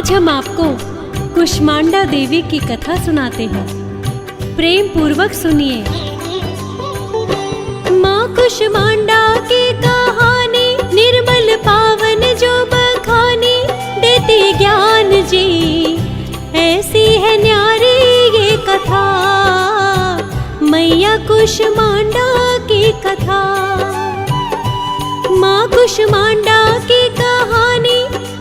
आज हम आपको कुष्मांडा देवी की कथा सुनाते हैं। प्रेम पूर्वक सुनिए। माँ कुष्मांडा की कहानी, निर्मल पावन जो बखानी, देती ज्ञान जी, ऐसी है न्यारी ये कथा, मैया कुष्मांडा की कथा। माँ कुष्मांडा की कहानी,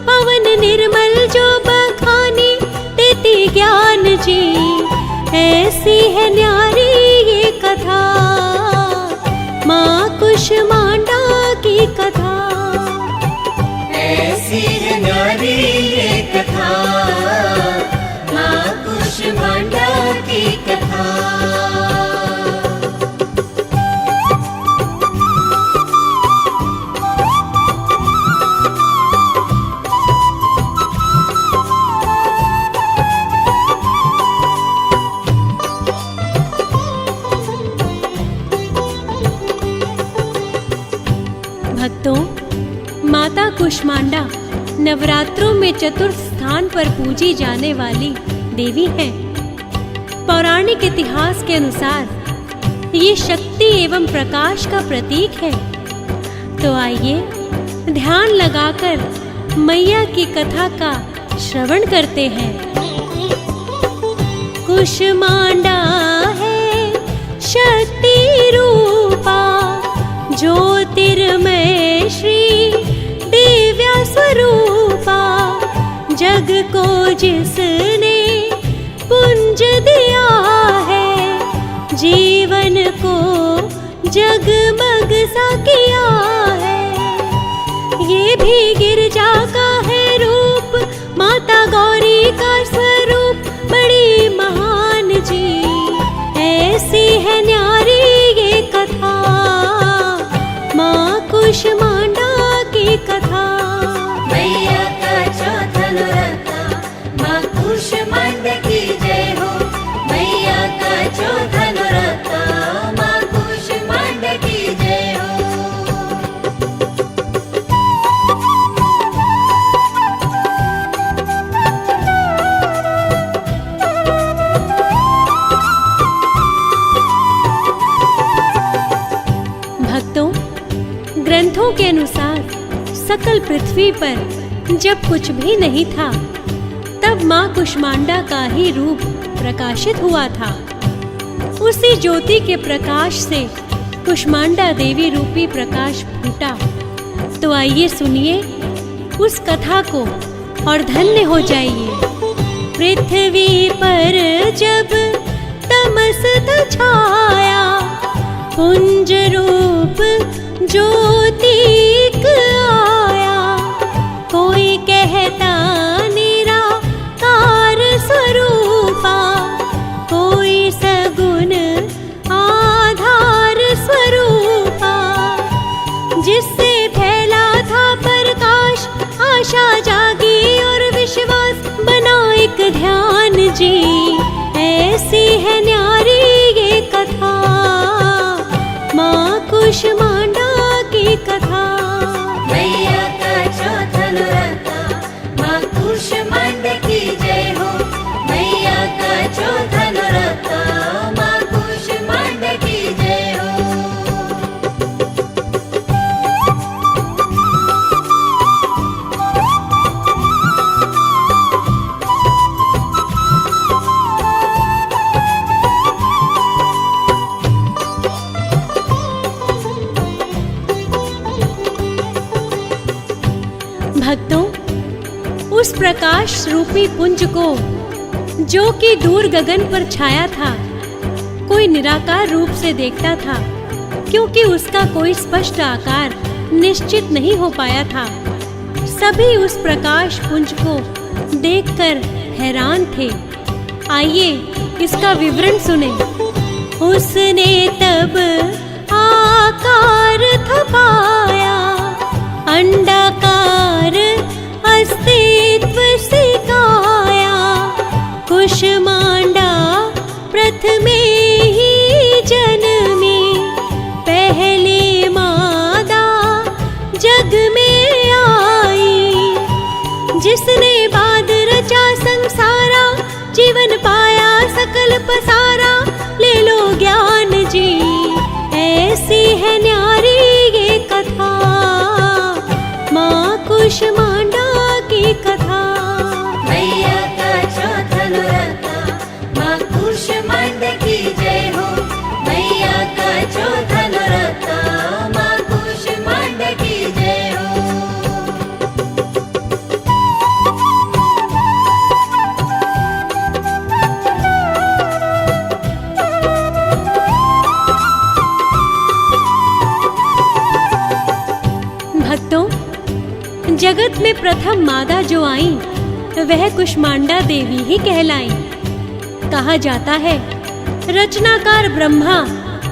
पवन निर्मल जो बखानी, देती ज्ञान जी, ऐसी है न्यारी ये कथा, माँ कुष्मांडा की कथा। ऐसी है न्यारी ये कथा, माँ कुष्मांडा की कथा। भक्तों, माता कुष्मांडा नवरात्रों में चतुर्थ स्थान पर पूजी जाने वाली देवी हैं। पौराणिक इतिहास के अनुसार ये शक्ति एवं प्रकाश का प्रतीक है। तो आइए ध्यान लगाकर मैया की कथा का श्रवण करते हैं। कुष्मांडा है शक्ति रूपा, ज्योतिर्मय श्री दिव्या स्वरूपा, जग को जिसने पुंज दिया है, जीवन को जगमग सा किया है। ये भी गिरजा का है रूप, माता गौरी का स्वरूप, बड़ी महान जी, ऐसी है न्यारी ये कथा, माँ कुष्मांडा की कथा। मैया का चौथा नवरात्रा, माँ कुष्मांडा की जय हो। मैया का चौथा नवरात्रा, माँ कुष्मांडा की जय हो। भक्तों, ग्रंथों के अनुसार सकल पृथ्वी पर जब कुछ भी नहीं था, तब माँ कुष्मांडा का ही रूप प्रकाशित हुआ था। उसी ज्योति के प्रकाश से कुष्मांडा देवी रूपी प्रकाश फूटा। तो आइए सुनिए उस कथा को और धन्य हो जाइए। पृथ्वी पर जब तमस छाया, पुंज रूप ज्योतिक आया, कोई कहता निराकार स्वरूपा, कोई सगुण आधार स्वरूपा, जिससे फैला था प्रकाश, आशा जागी और विश्वास बना एक ध्यान जी, ऐसी है न्यारी ये कथा, माँ कुष्मांडा की कथा। मैया का चौथा नवरात्रा, माँ कुष्मांडा की जय हो। मैया का चौथा नवरात्रा, माँ कुष्मांडा की जय हो। भक्तों, उस प्रकाश रूपी पुंज को, जो कि दूर गगन पर छाया था, कोई निराकार रूप से देखता था, क्योंकि उसका कोई स्पष्ट आकार निश्चित नहीं हो पाया था। सभी उस प्रकाश पुंज को देखकर हैरान थे। आइए इसका विवरण सुने। उसने तब आकार थपाया, अंडाकार अस्तित्व सिखाया, कुष्मांडा प्रथमे ही जन्मी, पहले मादा जग में आई, जिसने बाद रच कुष्मांड की जय हो, मैया का चौथा नौरत्न, माँ कुष्मांड की जय हो। भक्तों, जगत में प्रथम मादा जो आई वह कुष्मांडा देवी ही कहलाई। कहा जाता है रचनाकार ब्रह्मा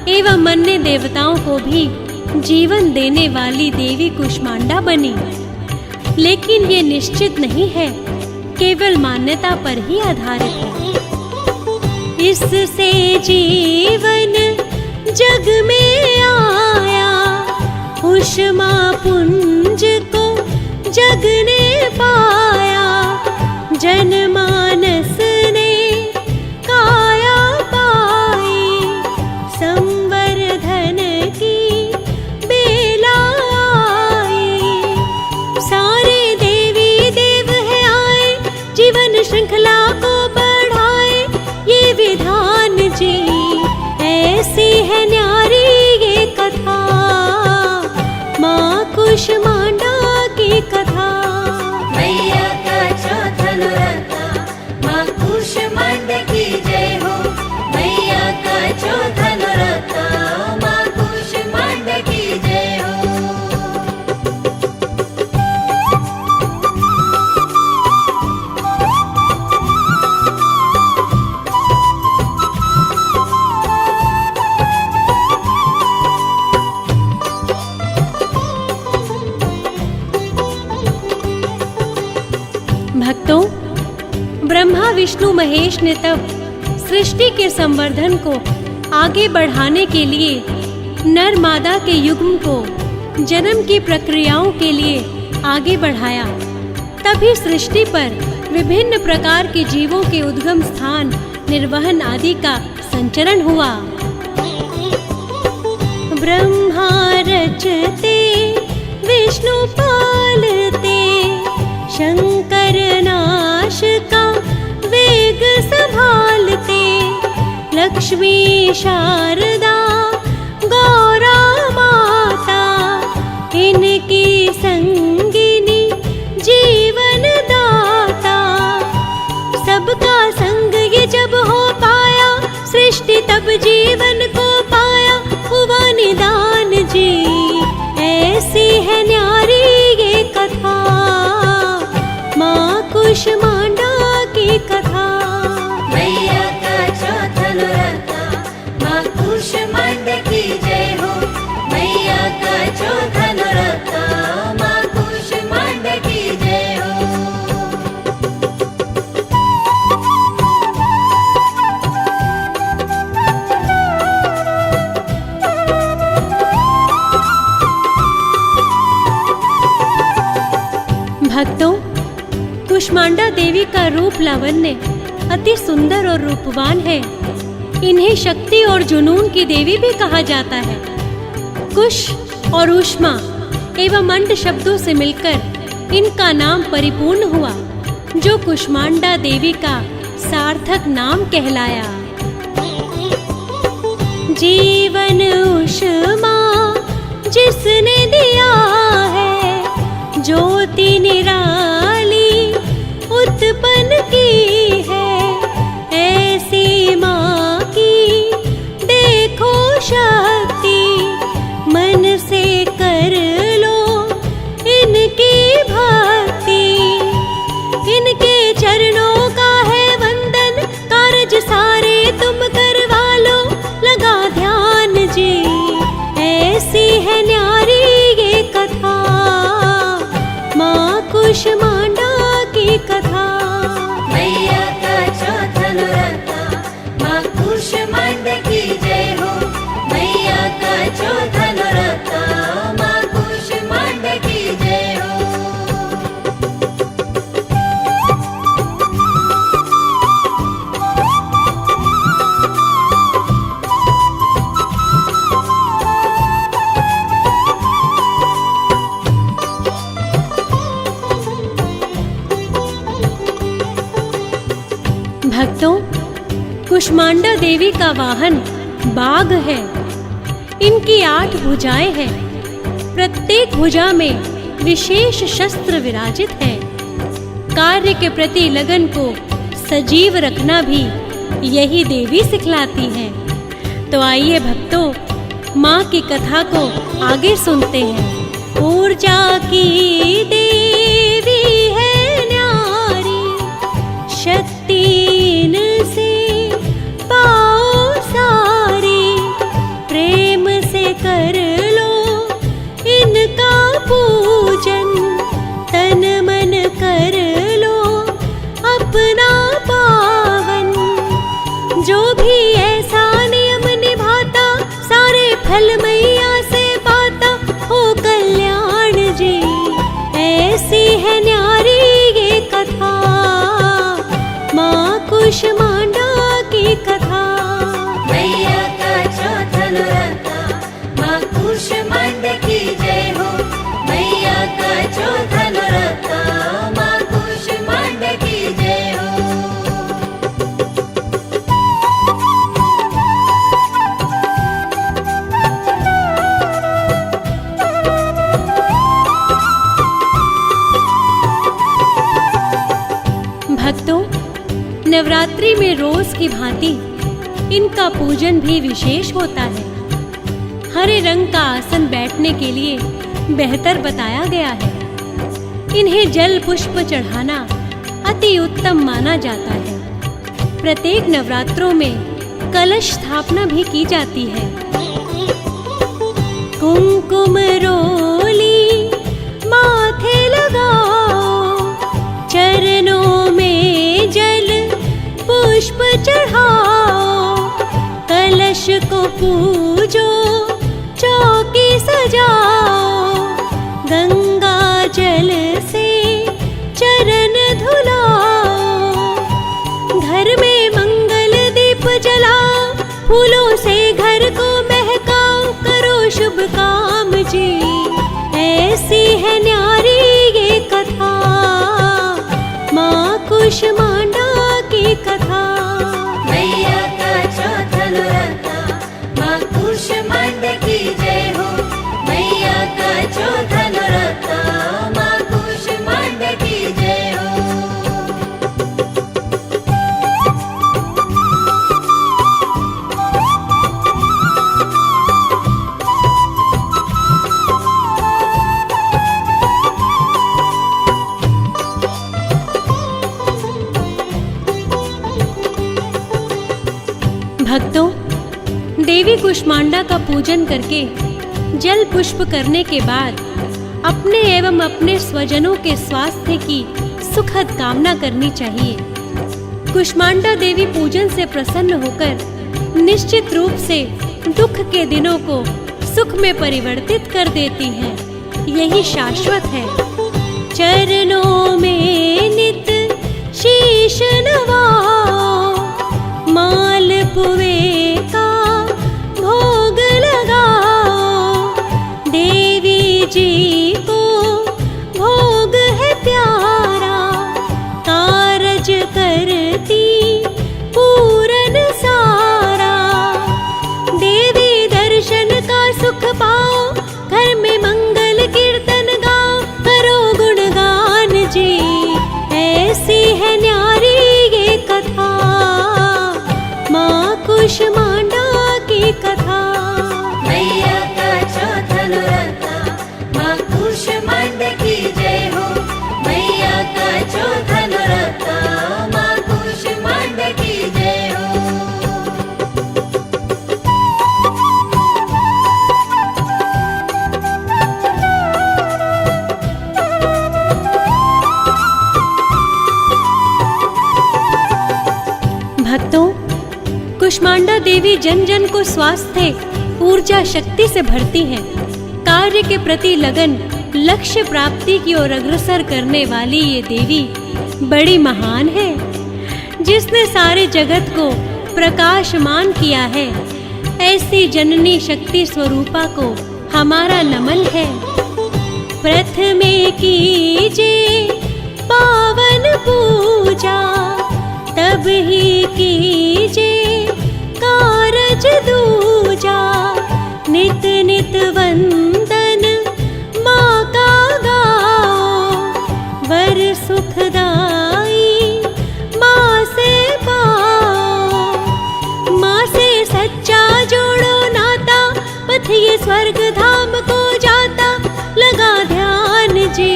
एवं अन्य देवताओं को भी जीवन देने वाली देवी कुष्मांडा बनी, लेकिन ये निश्चित नहीं है, केवल मान्यता पर ही आधारित है। इससे जीवन जग में आया, उष्मा पुंज को जग ने पाया, जनमानस ने काया पाई, संवर्धन की बेला आई। सारे देवी देव है आए, जीवन श्रृंखला को बढ़ाए, ये विधान जी ऐसी है न्यारी ये कथा, माँ कुष्मांडा की कथा। मैया का चौथा नौरत्न, माँ कुष्मांड की जय हो, मैया का चौथा नौरत्न, माँ कुष्मांड की जय हो। भक्तों, ब्रह्मा विष्णु महेश ने तब सृष्टि के संवर्धन को आगे बढ़ाने के लिए नर मादा के युग्म को जन्म की प्रक्रियाओं के लिए आगे बढ़ाया। तभी सृष्टि पर विभिन्न प्रकार के जीवों के उद्गम स्थान, निर्वहन आदि का संचरण हुआ। ब्रह्मा रचते, विष्णु पालते, शंकर नाश का वेग संभालते, लक्ष्मी शारदा गौरा माता, इनकी संगिनी जीवन दाता। सबका संग ये जब हो पाया, सृष्टि तब जीवन को पाया, हुआ निदान जी ऐसी है न्यारी ये कथा, माँ कुष्मांडा की कथा। मैया का चौथा नौरत्न, माँ कुष्मांड की जय हो, मैया का चौथा नौरत्न, माँ कुष्मांड की जय हो। भक्तों, कुष्मांडा देवी का रूप लावण्य अति सुंदर और रूपवान है। इन्हें शक्ति और जुनून की देवी भी कहा जाता है। कुश और ऊष्मा एवं मंड शब्दों से मिलकर इनका नाम परिपूर्ण हुआ, जो कुष्मांडा देवी का सार्थक नाम कहलाया। जीवन ऊष्मा जिसने दिया है, ज्योति निराली उत्पन्न की है, ऐसी माँ की देखो शक्ति, मन से कर लो इनकी भक्ति। इनके चरणों का है वंदन, कारज सारे तुम करवा लो, लगा ध्यान जी ऐसी है न्यारी ये कथा। कुष्मांडा देवी का वाहन बाघ है। इनकी 8 भुजाएं हैं। प्रत्येक भुजा में विशेष शस्त्र विराजित है। कार्य के प्रति लगन को सजीव रखना भी यही देवी सिखलाती है। तो आइए भक्तों, माँ की कथा को आगे सुनते हैं। ऊर्जा की देवी है न्यारी, शक्ति इनसे पाओ सारी, प्रेम से कर लो इनका पूजन, तन मन कर लो अपना पावन। जो भी ऐसा नियम निभाता, सारे फल मैया से पाता, हो कल्याण जी। ऐसी है न्यारी ये कथा, माँ कुष्मांडा की कथा। मैया का चौथा नौरथा, माँ कुष्मांडा की जय हो। मैया का चौथा नौरथा, माँ कुष्मांडा की जय हो। भक्तों, नवरात्रि में रोज की भांति इनका पूजन भी विशेष होता है। हरे रंग का आसन बैठने के लिए बेहतर बताया गया है। इन्हें जल पुष्प चढ़ाना अति उत्तम माना जाता है। प्रत्येक नवरात्रों में कलश स्थापना भी की जाती है। कुमकुम रोली माथे लगाओ, चरणों में जल पुष्प चढ़ाओ, कलश को पूजो, चौकी सजाओ, गंगा जल से चरण धुलाओ, घर में मंगल दीप जलाओ, फूलों से घर को महकाओ, करो शुभ काम जी। ऐसी है न्यारी ये कथा, माँ कुष्मांडा की कथा। मैया का चौथा नौरथा, माँ कुष्मांडा की जय हो। मैया का चौथा नौरथा, माँ कुष्मांडा की जय हो। भक्तों, देवी कुष्मांडा का पूजन करके जल पुष्प करने के बाद अपने एवं अपने स्वजनों के स्वास्थ्य की सुखद कामना करनी चाहिए। कुष्मांडा देवी पूजन से प्रसन्न होकर निश्चित रूप से दुख के दिनों को सुख में परिवर्तित कर देती हैं। यही शाश्वत है। चरणों में नित शीश नवाओ, माल पुए का भोग लगाओ, देवी जी को भोग है प्यारा, कारज करती पूरन सारा। देवी दर्शन का सुख पाओ, घर में मंगल कीर्तन गाओ, करो गुणगान जी। ऐसी है न्यारी ये कथा, माँ कुष्मांडा की कथा। मैया का चौथा नौरथा, माँ कुष्मांडा की जय हो। मैया का चौथा नौरथा, माँ कुष्मांडा की जय हो। भक्तों, कुष्मांडा देवी जन जन को स्वास्थ्य, ऊर्जा, शक्ति से भरती हैं। कार्य के प्रति लगन, लक्ष्य प्राप्ति की ओर अग्रसर करने वाली ये देवी बड़ी महान है, जिसने सारे जगत को प्रकाशमान किया है। ऐसी जननी शक्ति स्वरूपा को हमारा नमन है। प्रथमे कीजे पावन पूजा, तब ही कीजे सच्चा जोड़ो नाता, पथ ये स्वर्ग धाम को जाता, लगा ध्यान जी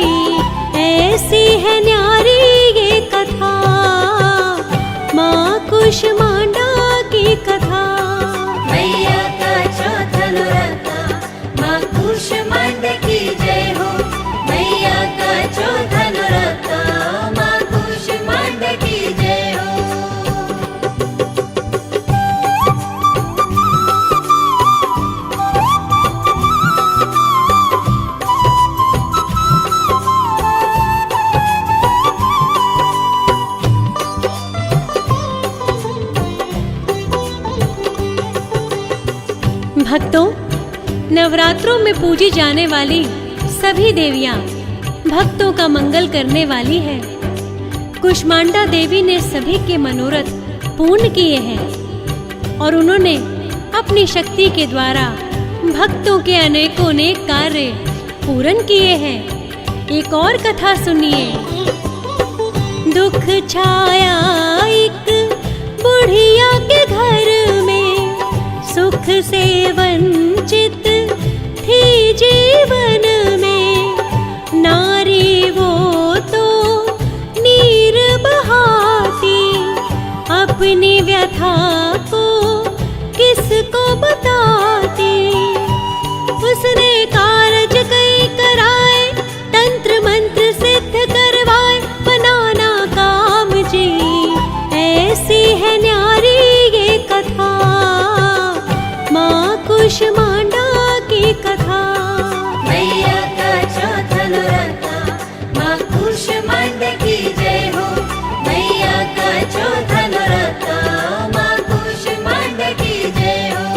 ऐसी है न्यारी ये कथा, माँ कुष्मांडा की कथा। मैया का चौथा नौरथा, माँ कुष्मांडा की जय हो। मैया का चौथा नौरथा, माँ कुष्मांडा की जय हो। भक्तों, नवरात्रों में पूजी जाने वाली सभी देवियां भक्तों का मंगल करने वाली है। कुष्मांडा देवी ने सभी के मनोरथ पूर्ण किए हैं और उन्होंने अपनी शक्ति के द्वारा भक्तों के अनेकों नेक कार्य पूर्ण किए हैं। एक और कथा सुनिए। दुख छाया एक बुढ़िया के घर में, सुख से वंचित थी जीवन में, नारी वो तो नीर बहाती, अपनी व्यथा को किसको बताती। उसने कारज कई कराए, तंत्र मंत्र सिद्ध करवाए, बनाना काम जी ऐसी है न्यारी ये कथा, माँ कुष्मांडा की कथा। मैया का चौथा नौरथा, माँ कुष्मांडा की जय हो। मैया का चौथा नौरथा, माँ कुष्मांडा की जय हो।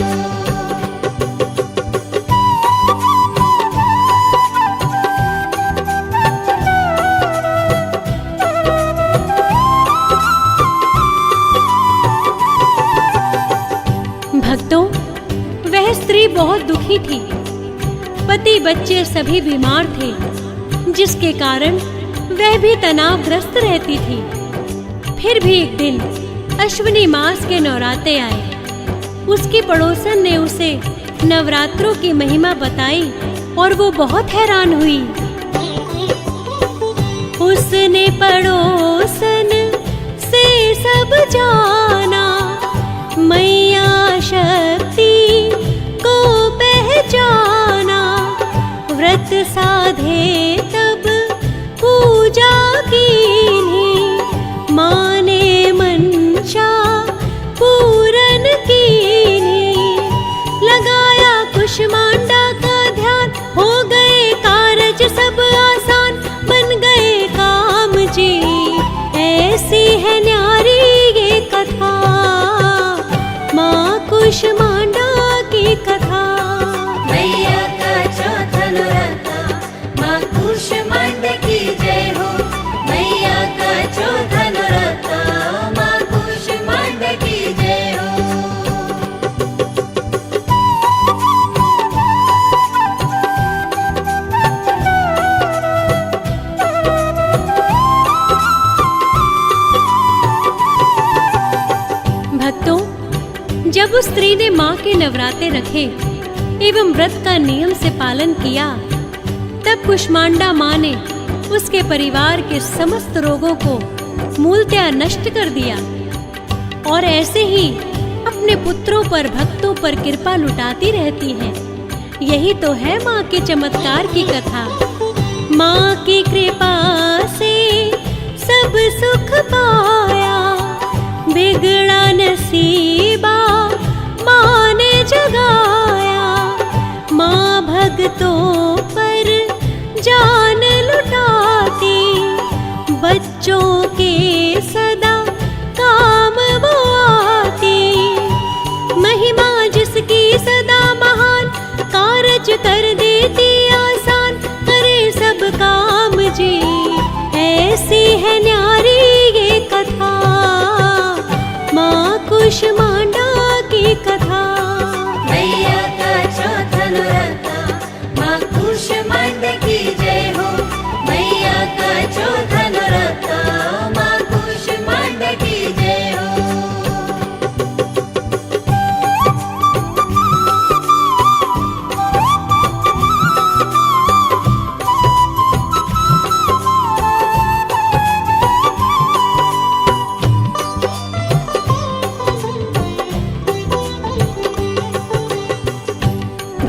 भक्तों, वह स्त्री बहुत दुखी थी। पति बच्चे सभी बीमार थे, जिसके कारण वह भी तनावग्रस्त रहती थी। फिर भी एक दिन अश्विनी मास के नवरात्रे आए। उसकी पड़ोसन ने उसे नवरात्रों की महिमा बताई और वो बहुत हैरान हुई। उसने पड़ोसन से सब जाना, मैया शक्ति को पहचाना, व्रत साधे तब पूजा कीन्ही, माने मंशा पूरन कीन्ही। लगाया कुष्मांडा का ध्यान, हो गए कारज सब आसान, बन गए काम जी ऐसी है न्यारी ये कथा, माँ कुष्मांडा की कथा। मैया का चौथा नौरथा, माँ कुष्मांडा की जय हो। मैया का चौथा नौरथा, माँ कुष्मांडा की जय हो। भक्तों, जब उस स्त्री ने माँ के नवरात्रे रखे एवं व्रत का नियम से पालन किया, तब कुष्मांडा माँ ने उसके परिवार के समस्त रोगों को मूलतः नष्ट कर दिया और ऐसे ही अपने पुत्रों पर भक्तों पर कृपा लुटाती रहती है। यही तो है माँ के चमत्कार की कथा। माँ की कृपा से सब सुख पाया, बिगड़ा नसीबा माँ ने जगाया। माँ भक्तों पर जान लुटाती, बच्चों के सदा काम वो आती। महिमा जिसकी सदा महान, कारज कर देती आसान, करे सब काम जी ऐसी है न्यारी ये कथा, माँ कुष्मांडा की कथा। मैया का चौथा नौरथा, माँ कुष्मांडा की जय हो। मैया का चौथा नौरथा, माँ कुष्मांडा की जय हो।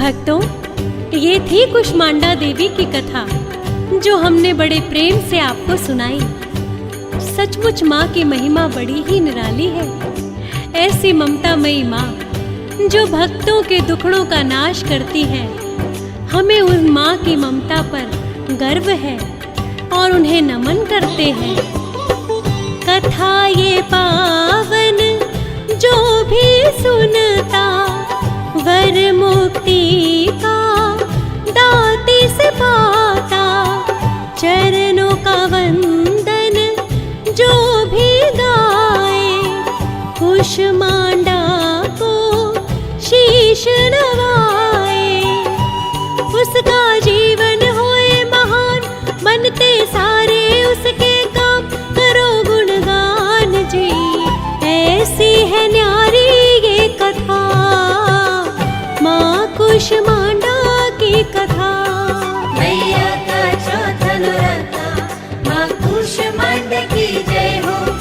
भक्तों, ये थी कुष्मांडा देवी की कथा जो हमने बड़े प्रेम से आपको सुनाई। सचमुच माँ की महिमा बड़ी ही निराली है। ऐसी ममतामयी माँ जो भक्तों के दुखड़ों का नाश करती है। हमें उस माँ की ममता पर गर्व है और उन्हें नमन करते हैं। कथा ये पावन जो भी सुनता, वर मुक्ति का दाते से पाता। चरणों का वंदन जो भी गाए, कुष्मांडा को शीश नवाए। उसका जीवन होए महान, बनते सारे उसके काम। करो गुणगान जी, ऐसी है न्यारी ये कथा, माँ कुष्मांडा की कथा। मैया का चौथा नौरथा, माँ कुष्मांडा की जय हो।